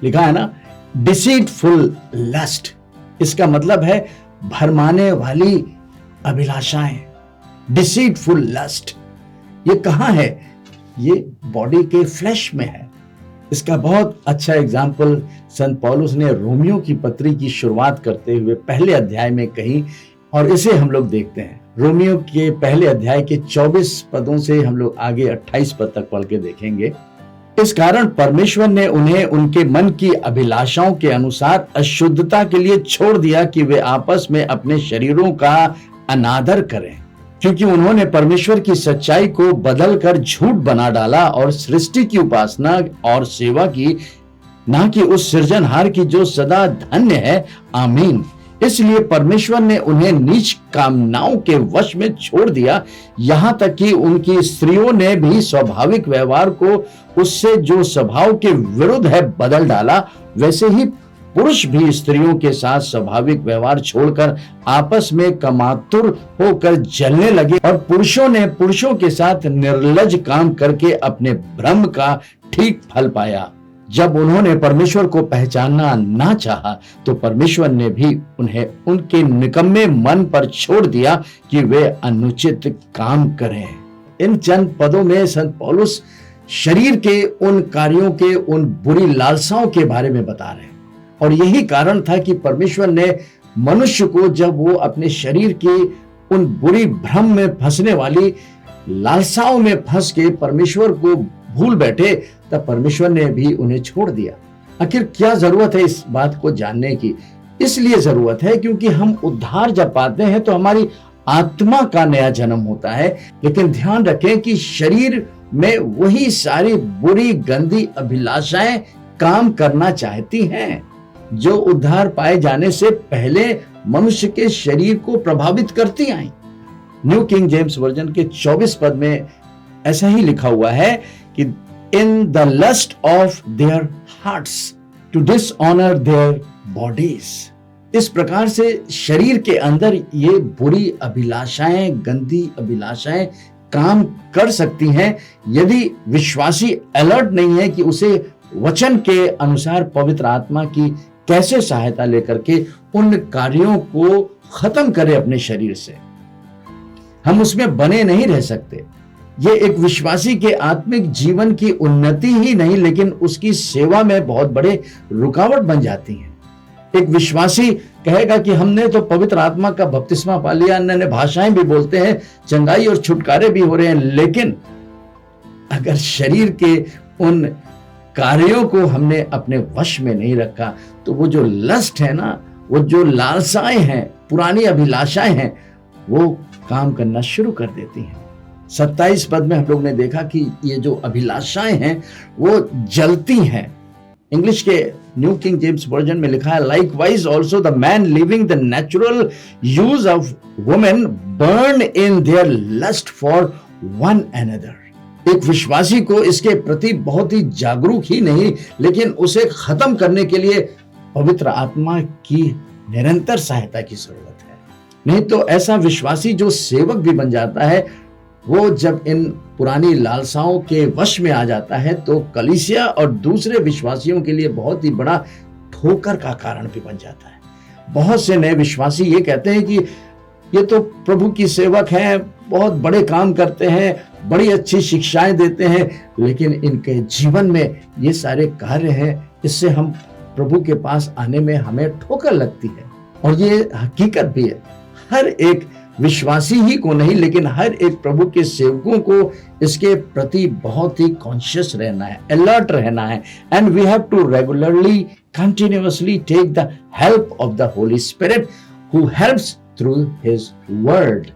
लिखा है ना, डिसीटफुल लस्ट, इसका मतलब है भरमाने वाली अभिलाषाएं। डिसीटफुल लस्ट ये कहां है? ये बॉडी के फ्लैश में है। इसका बहुत अच्छा एग्जाम्पल संत पौलुस ने रोमियो की पत्री की शुरुआत करते हुए पहले अध्याय में कही, और इसे हम लोग देखते हैं। रोमियो के पहले अध्याय के 24 पदों से हम लोग आगे 28 पद तक पढ़ के देखेंगे। इस कारण परमेश्वर ने उन्हें उनके मन की अभिलाषाओं के अनुसार अशुद्धता के लिए छोड़ दिया कि वे आपस में अपने शरीरों का अनादर करें, क्योंकि उन्होंने परमेश्वर की सच्चाई को बदलकर झूठ बना डाला और सृष्टि की उपासना और सेवा की, ना कि उस सृजनहार की जो सदा धन्य है। आमीन। इसलिए परमेश्वर ने उन्हें नीच कामनाओं के वश में छोड़ दिया, यहां तक कि उनकी स्त्रियों ने भी स्वाभाविक व्यवहार को उससे जो स्वभाव के विरुद्ध है बदल डाला। वैसे ही पुरुष भी स्त्रियों के साथ स्वाभाविक व्यवहार छोड़कर आपस में कामातुर होकर जलने लगे, और पुरुषों ने पुरुषों के साथ निर्लज काम करके अपने भ्रम का ठीक फल पाया। जब उन्होंने परमेश्वर को पहचानना ना चाहा, तो परमेश्वर ने भी उन्हें उनके निकम्मे मन पर छोड़ दिया कि वे अनुचित काम करें। इन चंद पदों में संत पौलुस शरीर के उन कार्यों के, उन बुरी लालसाओं के बारे में बता रहे हैं। और यही कारण था कि परमेश्वर ने मनुष्य को, जब वो अपने शरीर की उन बुरी भ्रम में फंसने वाली लालसाओं में फंस के परमेश्वर को भूल बैठे, तब परमेश्वर ने भी उन्हें छोड़ दिया। आखिर क्या जरूरत है इस बात को जानने की? इसलिए जरूरत है क्योंकि हम उद्धार जब पाते हैं तो हमारी आत्मा का नया जन्म होता है। लेकिन ध्यान रखें कि शरीर में वही सारी बुरी गंदी अभिलाषाएं काम करना चाहती हैं, जो उद्धार पाए जाने से पहले मनुष्य के शरीर को प्रभावित करती आई। न्यू किंग जेम्स वर्जन के 24 पद में ऐसा ही लिखा हुआ है कि in the lust of their hearts to dishonour their bodies. इस प्रकार से शरीर के अंदर ये बुरी अभिलाषाएं, गंदी अभिलाषाएं काम कर सकती हैं, यदि विश्वासी अलर्ट नहीं है कि उसे वचन के अनुसार पवित्र आत्मा की कैसे सहायता लेकर के उन कार्यों को खत्म करे अपने शरीर से। हम उसमें बने नहीं रह सकते। ये एक विश्वासी के आत्मिक जीवन की उन्नति ही नहीं, लेकिन उसकी सेवा में बहुत बड़े रुकावट बन जाती है। एक विश्वासी कहेगा कि हमने तो पवित्र आत्मा का बपतिस्मा पा लिया, अन्य भाषाएं भी बोलते हैं, चंगाई और छुटकारे भी हो रहे हैं, लेकिन अगर शरीर के उन कार्यों को हमने अपने वश में नहीं रखा, तो वो जो लस्ट है ना, वो जो लालसाएं हैं, पुरानी अभिलाषाएं हैं, वो काम करना शुरू कर देती हैं। 27 पद में हम लोग ने देखा कि ये जो अभिलाषाएं हैं वो जलती हैं। इंग्लिश के न्यू किंग जेम्स वर्जन में लिखा है, likewise also the man leaving the natural use of women burn in their lust for one another. एक विश्वासी को इसके प्रति बहुत ही जागरूक ही नहीं, लेकिन उसे खत्म करने के लिए पवित्र आत्मा की निरंतर सहायता की जरूरत है। नहीं तो ऐसा विश्वासी जो सेवक भी बन जाता है, वो जब इन पुरानी लालसाओं के वश में आ जाता है, तो कलीसिया और दूसरे विश्वासियों के लिए बहुत ही बड़ा ठोकर का कारण भी बन जाता है। बहुत से नए विश्वासी ये कहते हैं कि ये तो प्रभु की सेवक हैं, बहुत बड़े काम करते हैं, बड़ी अच्छी शिक्षाएं देते हैं, लेकिन इनके जीवन में ये सारे कार्य हैं, इससे हम प्रभु के पास आने में हमें ठोकर लगती है। और ये हकीकत भी है। हर एक विश्वासी ही को नहीं, लेकिन हर एक प्रभु के सेवकों को इसके प्रति बहुत ही कॉन्शियस रहना है, अलर्ट रहना है। And we have to regularly continuously take the help of the Holy Spirit who helps through his word.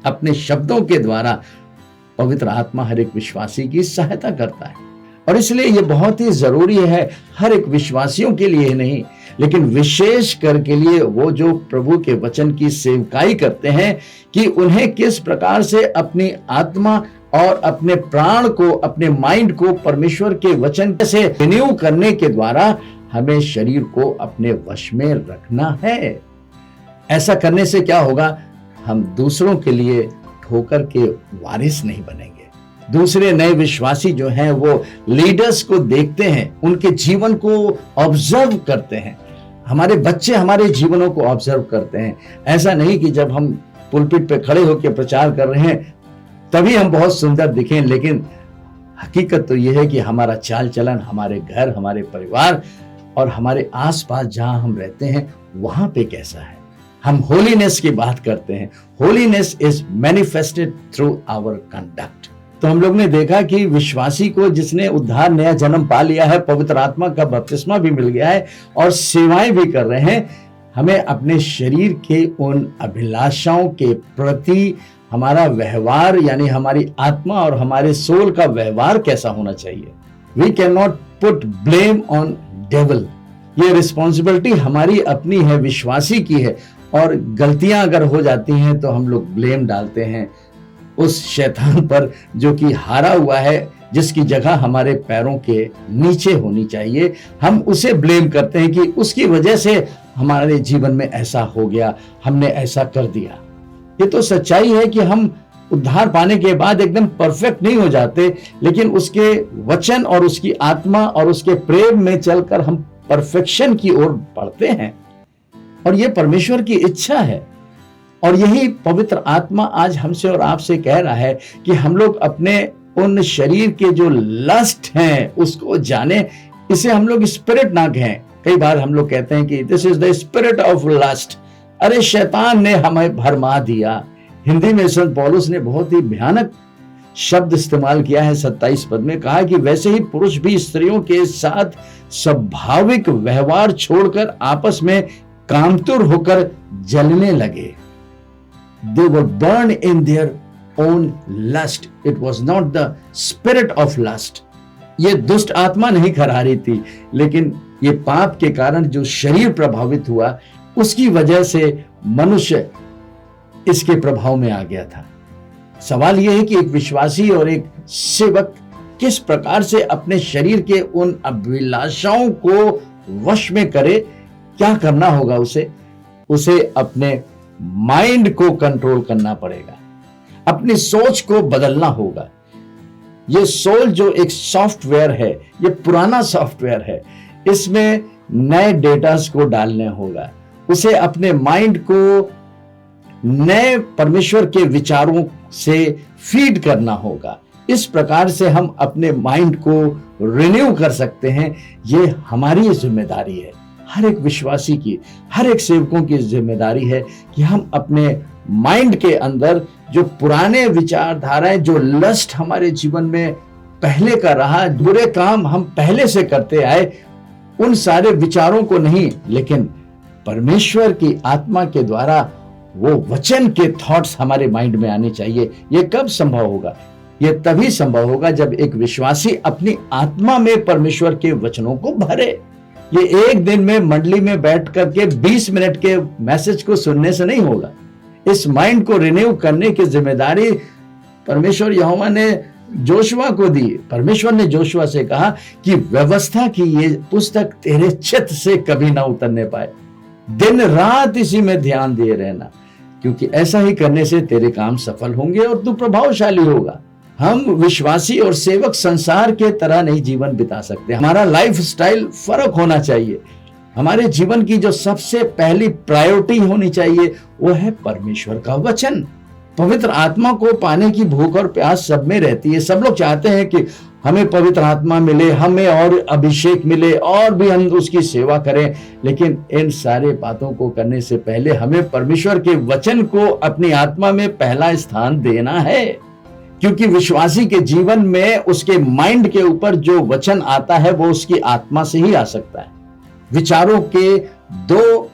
अपने शब्दों के द्वारा पवित्र आत्मा हर एक विश्वासी की सहायता करता है, और इसलिए यह बहुत ही जरूरी है, हर एक विश्वासियों के लिए नहीं, लेकिन विशेष कर के लिए वो जो प्रभु के वचन की सेवकाई करते हैं, कि उन्हें किस प्रकार से अपनी आत्मा और अपने प्राण को, अपने माइंड को परमेश्वर के वचन से रिन्यू करने के द्वारा हमें शरीर को अपने वश में रखना है। ऐसा करने से क्या होगा? हम दूसरों के लिए ठोकर के वारिस नहीं बनेंगे, दूसरे नए विश्वासी जो हैं वो लीडर्स को देखते हैं, उनके जीवन को ऑब्जर्व करते हैं। हमारे बच्चे हमारे जीवनों को ऑब्जर्व करते हैं। ऐसा नहीं कि जब हम पुलपिट पे खड़े होकर प्रचार कर रहे हैं तभी हम बहुत सुंदर दिखें, लेकिन हकीकत तो यह है कि हमारा चाल चलन, हमारे घर, हमारे परिवार और हमारे आसपास जहां हम रहते हैं वहां पे कैसा है। हम होलीनेस की बात करते हैं। Holiness is manifested through our conduct. तो हम लोग ने देखा कि विश्वासी को जिसने उद्धार, नया जन्म पा लिया है, पवित्र आत्मा का बपतिस्मा भी मिल गया है और सेवाएं भी कर रहे हैं, हमें अपने शरीर के उन अभिलाषाओं के प्रति हमारा व्यवहार, यानी हमारी आत्मा और हमारे सोल का व्यवहार कैसा होना चाहिए। We can not put blame on devil. ये रिस्पॉन्सिबिलिटी हमारी अपनी है, विश्वासी की है, और गलतियां अगर हो जाती हैं तो हम लोग ब्लेम डालते हैं उस शैतान पर जो कि हारा हुआ है, जिसकी जगह हमारे पैरों के नीचे होनी चाहिए। हम उसे ब्लेम करते हैं कि उसकी वजह से हमारे जीवन में ऐसा हो गया, हमने ऐसा कर दिया। ये तो सच्चाई है कि हम उद्धार पाने के बाद एकदम परफेक्ट नहीं हो जाते, लेकिन उसके वचन और उसकी आत्मा और उसके प्रेम में चलकर हम परफेक्शन की ओर बढ़ते हैं, और ये परमेश्वर की इच्छा है। और यही पवित्र आत्मा आज हमसे और आपसे कह रहा है कि हम लोग अपने उन शरीर के जो लस्ट हैं उसको जाने। इसे हम लोग स्पिरिट ना कहें। कई बार हम लोग कहते हैं कि this is the spirit of lust. अरे शैतान ने हमें भरमा दिया। हिंदी में संत पौलुस ने बहुत ही भयानक शब्द इस्तेमाल किया है 27 पद में, कहा कि वैसे ही पुरुष भी स्त्रियों के साथ स्वाभाविक व्यवहार छोड़कर आपस में कामतुर होकर जलने लगे। They were burned in their own lust. It was not the spirit of lust. ये दुष्ट आत्मा नहीं खा रही थी, लेकिन ये पाप के कारण जो शरीर प्रभावित हुआ उसकी वजह से मनुष्य इसके प्रभाव में आ गया था। सवाल यह है कि एक विश्वासी और एक सेवक किस प्रकार से अपने शरीर के उन अभिलाषाओं को वश में करे। क्या करना होगा? उसे अपने माइंड को कंट्रोल करना पड़ेगा, अपनी सोच को बदलना होगा। ये सोल जो एक सॉफ्टवेयर है, ये पुराना सॉफ्टवेयर है, इसमें नए डेटास को डालने होगा। उसे अपने माइंड को नए परमेश्वर के विचारों से फीड करना होगा। इस प्रकार से हम अपने माइंड को रिन्यू कर सकते हैं। ये हमारी जिम्मेदारी है, हर एक विश्वासी की, हर एक सेवकों की जिम्मेदारी है कि हम अपने माइंड के अंदर जो पुराने विचारधाराएं, जो लस्ट हमारे जीवन में पहले का रहा, बुरे काम हम पहले से करते आए, उन सारे विचारों को नहीं, लेकिन परमेश्वर की आत्मा के द्वारा वो वचन के थॉट्स हमारे माइंड में आने चाहिए। ये कब संभव होगा? ये तभी संभव होगा जब एक विश्वासी अपनी आत्मा में परमेश्वर के वचनों को भरे। ये एक दिन में मंडली में बैठ करके 20 मिनट के मैसेज को सुनने से नहीं होगा। इस माइंड को रिन्यू करने की जिम्मेदारी परमेश्वर यहोवा ने जोशुआ को दी। परमेश्वर ने जोशुआ से कहा कि व्यवस्था की ये पुस्तक तेरे चित्त से कभी ना उतरने पाए, दिन रात इसी में ध्यान दिए रहना, क्योंकि ऐसा ही करने से तेरे काम सफल होंगे और तू प्रभावशाली होगा। हम विश्वासी और सेवक संसार के तरह नहीं जीवन बिता सकते। हमारा लाइफ स्टाइल फर्क होना चाहिए। हमारे जीवन की जो सबसे पहली प्रायोरिटी होनी चाहिए वो है परमेश्वर का वचन। पवित्र आत्मा को पाने की भूख और प्यास सब में रहती है। सब लोग चाहते हैं कि हमें पवित्र आत्मा मिले, हमें और अभिषेक मिले, और भी हम उसकी सेवा करें, लेकिन इन सारे बातों को करने से पहले हमें परमेश्वर के वचन को अपनी आत्मा में पहला स्थान देना है। क्योंकि विश्वासी के जीवन में उसके माइंड के ऊपर जो वचन आता है वो उसकी आत्मा से ही आ सकता है। विचारों के दो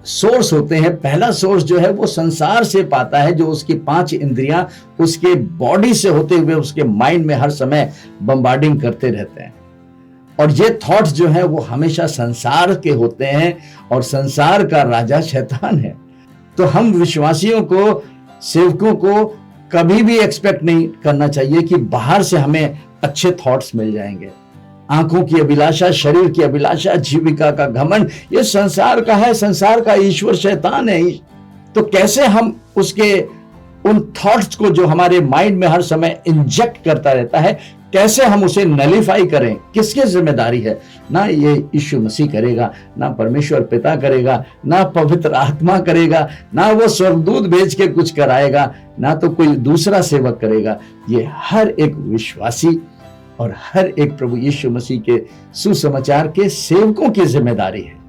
सोर्स होते हैं। पहला सोर्स जो है वो संसार से पाता है, जो उसकी 5 इंद्रियां उसके बॉडी से होते हुए उसके माइंड में हर समय बम्बार्डिंग करते रहते हैं। और ये थॉट्स जो है वो हमेशा संसार के होते हैं, और संसार का राजा शैतान है। तो हम विश्वासियों को, सेवकों को कभी भी एक्सपेक्ट नहीं करना चाहिए कि बाहर से हमें अच्छे थॉट्स मिल जाएंगे। आंखों की अभिलाषा, शरीर की अभिलाषा, जीविका का घमंड, ये संसार का है। संसार का ईश्वर शैतान है। तो कैसे हम उसके उन थॉट्स को जो हमारे माइंड में हर समय इंजेक्ट करता रहता है, कैसे हम उसे नलीफाई करें, किसकी जिम्मेदारी है? ना ये यीशु मसीह करेगा, ना परमेश्वर पिता करेगा, ना पवित्र आत्मा करेगा, ना वो स्वर्गदूत भेज के कुछ कराएगा, ना तो कोई दूसरा सेवक करेगा। ये हर एक विश्वासी और हर एक प्रभु यीशु मसीह के सुसमाचार के सेवकों की जिम्मेदारी है।